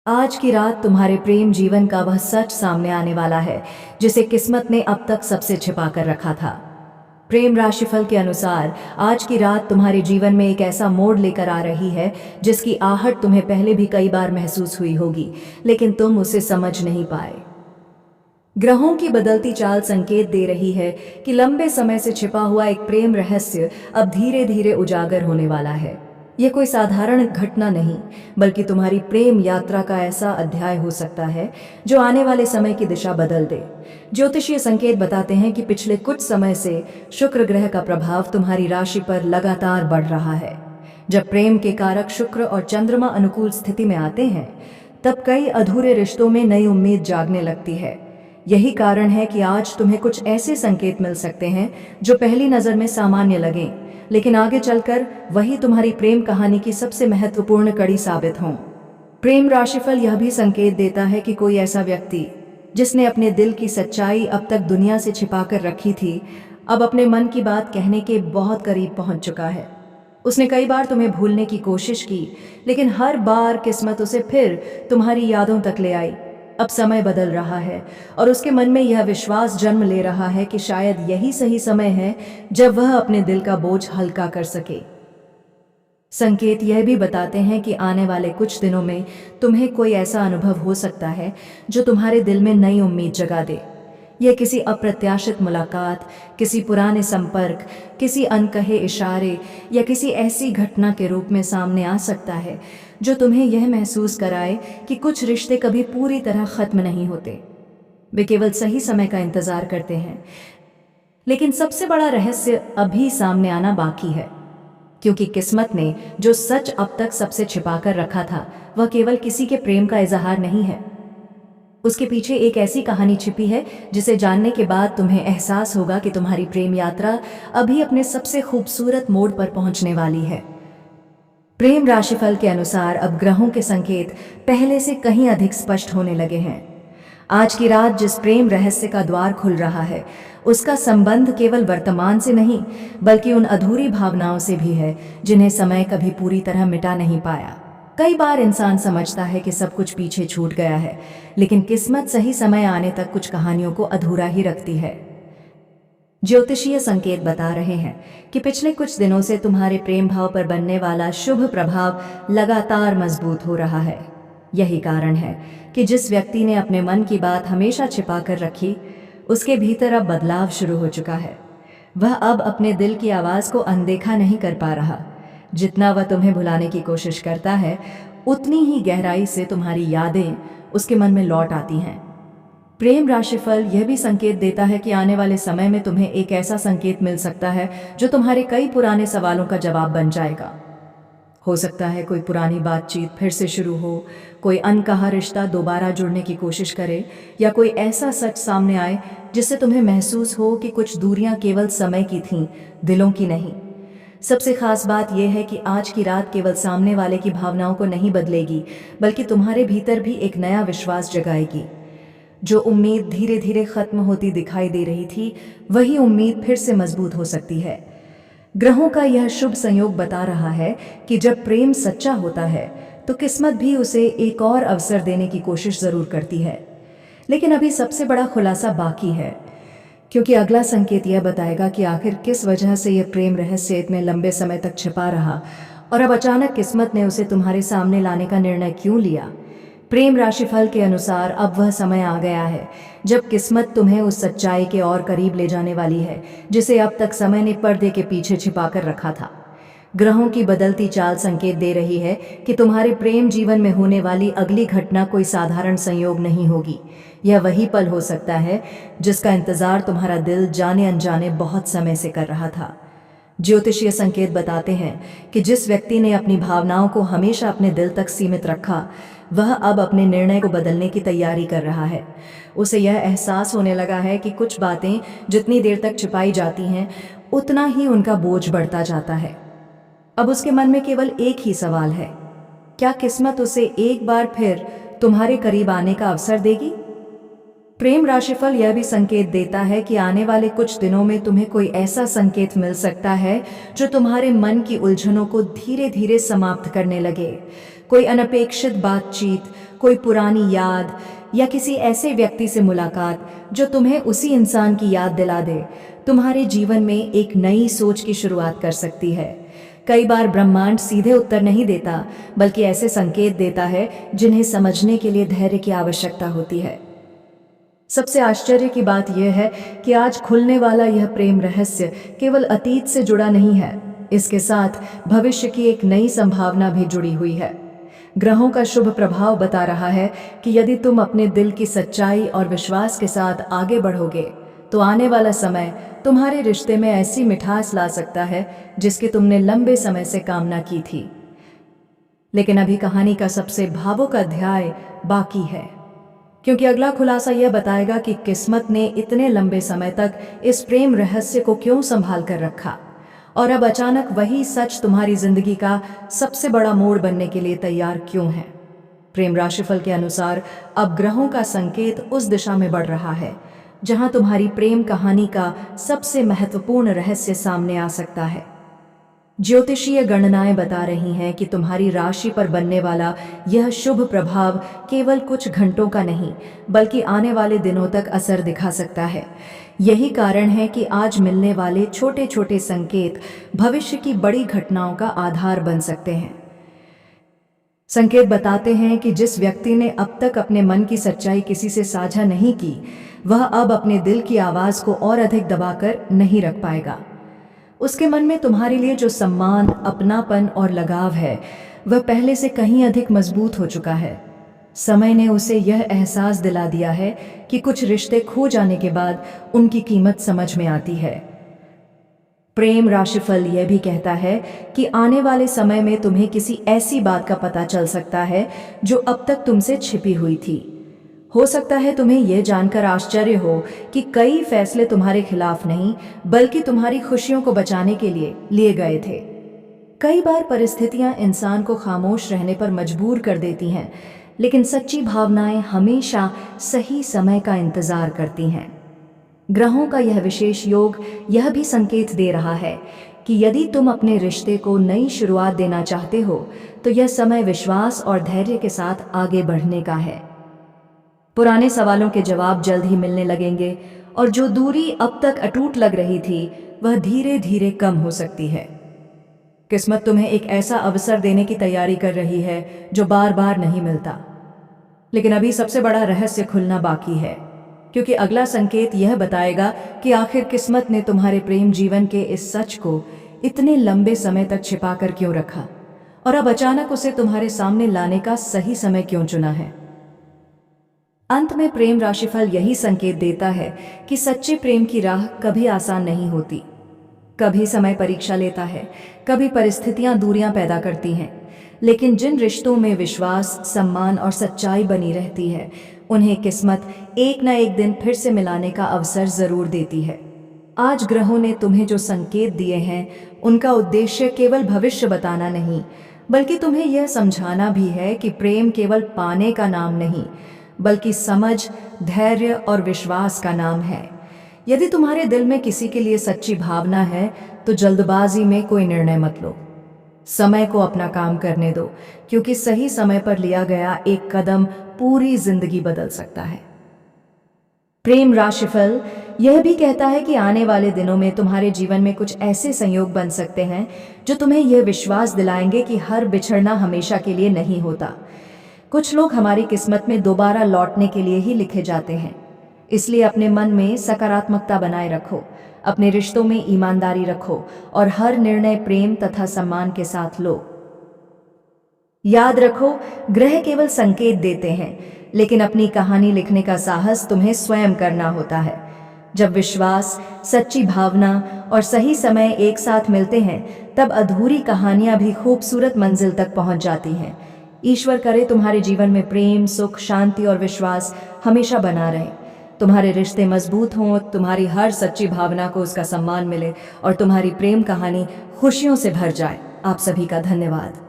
आज की रात तुम्हारे प्रेम जीवन का वह सच सामने आने वाला है जिसे किस्मत ने अब तक सबसे छिपा कर रखा था। प्रेम राशिफल के अनुसार आज की रात तुम्हारे जीवन में एक ऐसा मोड़ लेकर आ रही है जिसकी आहट तुम्हें पहले भी कई बार महसूस हुई होगी, लेकिन तुम उसे समझ नहीं पाए। ग्रहों की बदलती चाल संकेत दे रही है कि लंबे समय से छिपा हुआ एक प्रेम रहस्य अब धीरे धीरे उजागर होने वाला है। यह कोई साधारण घटना नहीं, बल्कि तुम्हारी प्रेम यात्रा का ऐसा अध्याय हो सकता है जो आने वाले समय की दिशा बदल दे। ज्योतिषीय संकेत बताते हैं कि पिछले कुछ समय से शुक्र ग्रह का प्रभाव तुम्हारी राशि पर लगातार बढ़ रहा है। जब प्रेम के कारक शुक्र और चंद्रमा अनुकूल स्थिति में आते हैं, तब कई अधूरे रिश्तों में नई उम्मीद जागने लगती है। यही कारण है कि आज तुम्हें कुछ ऐसे संकेत मिल सकते हैं जो पहली नज़र में सामान्य लगें, लेकिन आगे चलकर वही तुम्हारी प्रेम कहानी की सबसे महत्वपूर्ण कड़ी साबित हों। प्रेम राशिफल यह भी संकेत देता है कि कोई ऐसा व्यक्ति जिसने अपने दिल की सच्चाई अब तक दुनिया से छिपाकर रखी थी, अब अपने मन की बात कहने के बहुत करीब पहुंच चुका है। उसने कई बार तुम्हें भूलने की कोशिश की, लेकिन हर बार किस्मत उसे फिर तुम्हारी यादों तक ले आई। अब समय बदल रहा है और उसके मन में यह विश्वास जन्म ले रहा है कि शायद यही सही समय है जब वह अपने दिल का बोझ हल्का कर सके। संकेत यह भी बताते हैं कि आने वाले कुछ दिनों में तुम्हें कोई ऐसा अनुभव हो सकता है जो तुम्हारे दिल में नई उम्मीद जगा दे। यह किसी अप्रत्याशित मुलाकात, किसी पुराने संपर्क, किसी अनकहे इशारे या किसी ऐसी घटना के रूप में सामने आ सकता है जो तुम्हें यह महसूस कराए कि कुछ रिश्ते कभी पूरी तरह खत्म नहीं होते, वे केवल सही समय का इंतजार करते हैं। लेकिन सबसे बड़ा रहस्य अभी सामने आना बाकी है, क्योंकि किस्मत ने जो सच अब तक सबसे छिपा कर रखा था वह केवल किसी के प्रेम का इजहार नहीं है। उसके पीछे एक ऐसी कहानी छिपी है जिसे जानने के बाद तुम्हें एहसास होगा कि तुम्हारी प्रेम यात्रा अभी अपने सबसे खूबसूरत मोड़ पर पहुंचने वाली है। प्रेम राशिफल के अनुसार अब ग्रहों के संकेत पहले से कहीं अधिक स्पष्ट होने लगे हैं। आज की रात जिस प्रेम रहस्य का द्वार खुल रहा है, उसका संबंध केवल वर्तमान से नहीं, बल्कि उन अधूरी भावनाओं से भी है जिन्हें समय कभी पूरी तरह मिटा नहीं पाया। कई बार इंसान समझता है कि सब कुछ पीछे छूट गया है, लेकिन किस्मत सही समय आने तक कुछ कहानियों को अधूरा ही रखती है। ज्योतिषीय संकेत बता रहे हैं कि पिछले कुछ दिनों से तुम्हारे प्रेम भाव पर बनने वाला शुभ प्रभाव लगातार मजबूत हो रहा है। यही कारण है कि जिस व्यक्ति ने अपने मन की बात हमेशा छिपा कर रखी, उसके भीतर अब बदलाव शुरू हो चुका है। वह अब अपने दिल की आवाज़ को अनदेखा नहीं कर पा रहा। जितना वह तुम्हें भुलाने की कोशिश करता है, उतनी ही गहराई से तुम्हारी यादें उसके मन में लौट आती हैं। प्रेम राशिफल यह भी संकेत देता है कि आने वाले समय में तुम्हें एक ऐसा संकेत मिल सकता है जो तुम्हारे कई पुराने सवालों का जवाब बन जाएगा। हो सकता है कोई पुरानी बातचीत फिर से शुरू हो, कोई अनकहा रिश्ता दोबारा जुड़ने की कोशिश करे, या कोई ऐसा सच सामने आए जिससे तुम्हें महसूस हो कि कुछ दूरियां केवल समय की थीं, दिलों की नहीं। सबसे खास बात यह है कि आज की रात केवल सामने वाले की भावनाओं को नहीं बदलेगी, बल्कि तुम्हारे भीतर भी एक नया विश्वास जगाएगी। जो उम्मीद धीरे धीरे खत्म होती दिखाई दे रही थी, वही उम्मीद फिर से मजबूत हो सकती है। ग्रहों का यह शुभ संयोग बता रहा है कि जब प्रेम सच्चा होता है तो किस्मत भी उसे एक और अवसर देने की कोशिश जरूर करती है। लेकिन अभी सबसे बड़ा खुलासा बाकी है, क्योंकि अगला संकेत यह बताएगा कि आखिर किस वजह से यह प्रेम रहस्य इतने लंबे समय तक छिपा रहा और अब अचानक किस्मत ने उसे तुम्हारे सामने लाने का निर्णय क्यों लिया। प्रेम राशिफल के अनुसार अब वह समय आ गया है जब किस्मत तुम्हें उस सच्चाई के और करीब ले जाने वाली है जिसे अब तक समय ने पर्दे के पीछे छिपा कर रखा था। ग्रहों की बदलती चाल संकेत दे रही है कि तुम्हारे प्रेम जीवन में होने वाली अगली घटना कोई साधारण संयोग नहीं होगी। यह वही पल हो सकता है जिसका इंतजार तुम्हारा दिल जाने अनजाने बहुत समय से कर रहा था। ज्योतिषीय संकेत बताते हैं कि जिस व्यक्ति ने अपनी भावनाओं को हमेशा अपने दिल तक सीमित रखा, वह अब अपने निर्णय को बदलने की तैयारी कर रहा है। उसे यह एहसास होने लगा है कि कुछ बातें जितनी देर तक छिपाई जाती हैं, उतना ही उनका बोझ बढ़ता जाता है। अब उसके मन में केवल एक ही सवाल है, क्या किस्मत उसे एक बार फिर तुम्हारे करीब आने का अवसर देगी। प्रेम राशिफल यह भी संकेत देता है कि आने वाले कुछ दिनों में तुम्हें कोई ऐसा संकेत मिल सकता है जो तुम्हारे मन की उलझनों को धीरे धीरे समाप्त करने लगे। कोई अनपेक्षित बातचीत, कोई पुरानी याद या किसी ऐसे व्यक्ति से मुलाकात जो तुम्हें उसी इंसान की याद दिला दे, तुम्हारे जीवन में एक नई सोच की शुरुआत कर सकती है। कई बार ब्रह्मांड सीधे उत्तर नहीं देता, बल्कि ऐसे संकेत देता है जिन्हें समझने के लिए धैर्य की आवश्यकता होती है। सबसे आश्चर्य की बात यह है कि आज खुलने वाला यह प्रेम रहस्य केवल अतीत से जुड़ा नहीं है, इसके साथ भविष्य की एक नई संभावना भी जुड़ी हुई है। ग्रहों का शुभ प्रभाव बता रहा है कि यदि तुम अपने दिल की सच्चाई और विश्वास के साथ आगे बढ़ोगे तो आने वाला समय तुम्हारे रिश्ते में ऐसी मिठास ला सकता है जिसकी तुमने लंबे समय से कामना की थी। लेकिन अभी कहानी का सबसे भावुक अध्याय बाकी है, क्योंकि अगला खुलासा यह बताएगा कि किस्मत ने इतने लंबे समय तक इस प्रेम रहस्य को क्यों संभाल कर रखा और अब अचानक वही सच तुम्हारी जिंदगी का सबसे बड़ा मोड़ बनने के लिए तैयार क्यों है। प्रेम राशिफल के अनुसार अब ग्रहों का संकेत उस दिशा में बढ़ रहा है जहां तुम्हारी प्रेम कहानी का सबसे महत्वपूर्ण रहस्य सामने आ सकता है। ज्योतिषीय गणनाएं बता रही हैं कि तुम्हारी राशि पर बनने वाला यह शुभ प्रभाव केवल कुछ घंटों का नहीं, बल्कि आने वाले दिनों तक असर दिखा सकता है। यही कारण है कि आज मिलने वाले छोटे छोटे संकेत भविष्य की बड़ी घटनाओं का आधार बन सकते हैं। संकेत बताते हैं कि जिस व्यक्ति ने अब तक अपने मन की सच्चाई किसी से साझा नहीं की, वह अब अपने दिल की आवाज को और अधिक दबाकर नहीं रख पाएगा। उसके मन में तुम्हारे लिए जो सम्मान, अपनापन और लगाव है, वह पहले से कहीं अधिक मजबूत हो चुका है। समय ने उसे यह एहसास दिला दिया है कि कुछ रिश्ते खो जाने के बाद उनकी कीमत समझ में आती है। प्रेम राशिफल यह भी कहता है कि आने वाले समय में तुम्हें किसी ऐसी बात का पता चल सकता है जो अब तक तुमसे छिपी हुई थी। हो सकता है तुम्हें यह जानकर आश्चर्य हो कि कई फैसले तुम्हारे खिलाफ नहीं, बल्कि तुम्हारी खुशियों को बचाने के लिए लिए गए थे। कई बार परिस्थितियां इंसान को खामोश रहने पर मजबूर कर देती हैं, लेकिन सच्ची भावनाएं हमेशा सही समय का इंतजार करती हैं। ग्रहों का यह विशेष योग यह भी संकेत दे रहा है कि यदि तुम अपने रिश्ते को नई शुरुआत देना चाहते हो, तो यह समय विश्वास और धैर्य के साथ आगे बढ़ने का है। पुराने सवालों के जवाब जल्द ही मिलने लगेंगे और जो दूरी अब तक अटूट लग रही थी, वह धीरे धीरे कम हो सकती है। किस्मत तुम्हें एक ऐसा अवसर देने की तैयारी कर रही है जो बार बार नहीं मिलता। लेकिन अभी सबसे बड़ा रहस्य खुलना बाकी है, क्योंकि अगला संकेत यह बताएगा कि आखिर किस्मत ने तुम्हारे प्रेम जीवन के इस सच को इतने लंबे समय तक छिपा कर क्यों रखा और अब अचानक उसे तुम्हारे सामने लाने का सही समय क्यों चुना है। अंत में प्रेम राशिफल यही संकेत देता है कि सच्चे प्रेम की राह कभी आसान नहीं होती। कभी समय परीक्षा लेता है, कभी परिस्थितियां दूरियां पैदा करती हैं, लेकिन जिन रिश्तों में विश्वास, सम्मान और सच्चाई बनी रहती है, उन्हें किस्मत एक न एक दिन फिर से मिलाने का अवसर जरूर देती है। आज ग्रहों ने तुम्हें जो संकेत दिए हैं, उनका उद्देश्य केवल भविष्य बताना नहीं, बल्कि तुम्हें यह समझाना भी है कि प्रेम केवल पाने का नाम नहीं, बल्कि समझ, धैर्य और विश्वास का नाम है। यदि तुम्हारे दिल में किसी के लिए सच्ची भावना है, तो जल्दबाजी में कोई निर्णय मत लो। समय को अपना काम करने दो, क्योंकि सही समय पर लिया गया एक कदम पूरी जिंदगी बदल सकता है। प्रेम राशिफल यह भी कहता है कि आने वाले दिनों में तुम्हारे जीवन में कुछ ऐसे संयोग बन सकते हैं जो तुम्हें यह विश्वास दिलाएंगे कि हर बिछड़ना हमेशा के लिए नहीं होता। कुछ लोग हमारी किस्मत में दोबारा लौटने के लिए ही लिखे जाते हैं, इसलिए अपने मन में सकारात्मकता बनाए रखो, अपने रिश्तों में ईमानदारी रखो और हर निर्णय प्रेम तथा सम्मान के साथ लो। याद रखो, ग्रह केवल संकेत देते हैं, लेकिन अपनी कहानी लिखने का साहस तुम्हें स्वयं करना होता है। जब विश्वास, सच्ची भावना और सही समय एक साथ मिलते हैं, तब अधूरी कहानियां भी खूबसूरत मंजिल तक पहुंच जाती हैं। ईश्वर करे तुम्हारे जीवन में प्रेम, सुख, शांति और विश्वास हमेशा बना रहे। तुम्हारे रिश्ते मजबूत हों, तुम्हारी हर सच्ची भावना को उसका सम्मान मिले और तुम्हारी प्रेम कहानी खुशियों से भर जाए। आप सभी का धन्यवाद।